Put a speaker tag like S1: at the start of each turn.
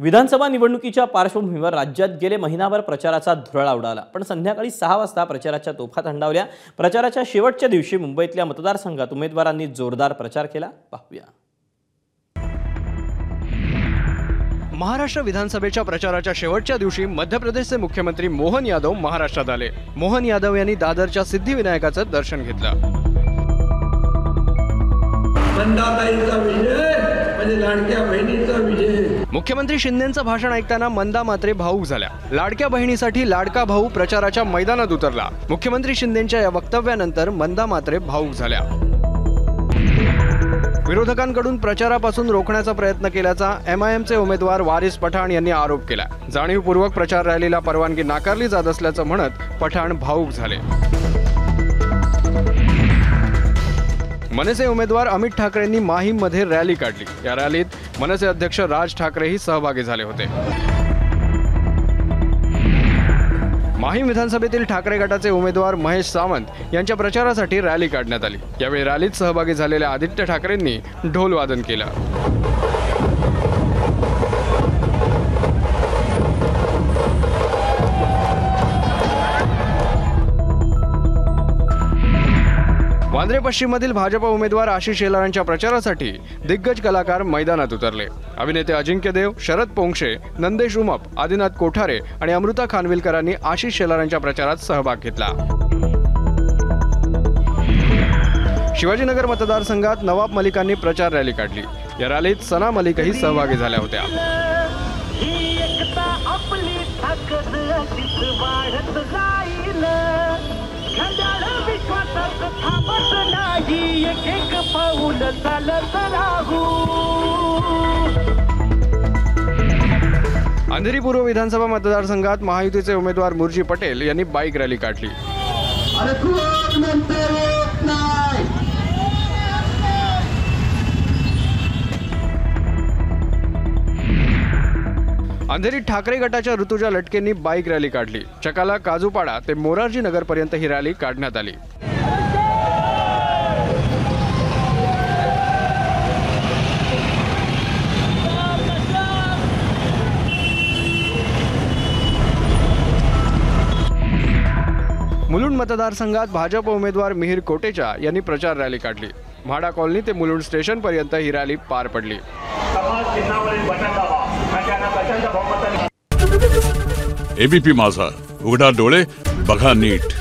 S1: विधानसभा निवडणुकीच्या पार्श्वभूमीवर राज्यात गेले महिनाभर प्रचाराचा धुरळा उडाला, पण संध्याकाळी 6 वाजता प्रचाराच्या तोफा थंडावल्या। प्रचाराच्या शेवटच्या दिवशी मुंबईतल्या मतदारसंघात उमेदवारांनी जोरदार प्रचार केला। पाहूया।
S2: महाराष्ट्र विधानसभेच्या प्रचाराच्या शेवटच्या दिवशी मध्य प्रदेशचे मुख्यमंत्री मोहन यादव महाराष्ट्रात आले। मोहन यादव यांनी दादरच्या सिद्धिविनायकाचं दर्शन घेतलं।
S3: मंदाताईचा विजय म्हणजे लाडक्या बहिणीचा विजय।
S2: मुख्यमंत्री शिंदेंचं भाषण ऐकताना मंदा मात्रे भावूक झाल्या। लाडक्या बहिणीसाठी लाडका भाऊ प्रचाराच्या मैदानात उतरला। मुख्यमंत्री शिंदेंच्या या वक्तव्यानंतर मंदा मात्रे भावूक झाल्या। विरोधकांकडून प्रचारापासून रोखण्याचा प्रयत्न केल्याचा MIMचे उमेदवार वारिस पठाण यांनी आरोप केला। जाणीवपूर्वक प्रचार रॅलीला परवानगी नाकारली जात असल्याचं म्हणत पठाण भावूक झाले। मनसे उमेदवार अमित ठाकरेंनी माहीममध्ये रॅली काढली। या रॅलीत मनसे अध्यक्ष राज ठाकरेही सहभागी झाले होते। माहीम विधानसभेतील ठाकरे गटाचे उमेदवार महेश सावंत यांच्या प्रचारासाठी रॅली काढण्यात आली। यावेळी रॅलीत सहभागी झालेल्या आदित्य ठाकरेंनी ढोल वादन केलं। वांद्रे पश्चिममधील भाजप उमेदवार आशिष शेलारांच्या प्रचारासाठी दिग्गज कलाकार मैदानात उतरले। अभिनेते अजिंक्य देव, शरद पोंक्षे, नंदेश उमप, आदिनाथ कोठारे आणि अमृता खानविलकरांनी आशिष शेलारांच्या प्रचारात सहभाग घेतला। शिवाजीनगर मतदारसंघात नवाब मलिकांनी प्रचार रॅली काढली। या रॅलीत सना मलिकही सहभागी झाल्या होत्या। अंधेरी पूर्व विधानसभा मतदारसंघात महायुतीचे उमेदवार मुर्जी पटेल यांनी बाईक रॅली काढली। अंधेरीत ठाकरे गटाच्या ऋतुजा लटकेंनी बाईक रॅली काढली। चकाला काजूपाडा ते मोरारजी नगर पर्यंत ही रॅली काढण्यात आली। मुलुंड मतदारसंघात भाजप उमेदवार मिहिर कोटेचा यांनी प्रचार रॅली काढली। म्हाडा कॉलनी ते मुलुंड स्टेशन पर्यंत ही रॅली पार पडली।
S4: ABP माझा, उघडा डोळे बघा नीट।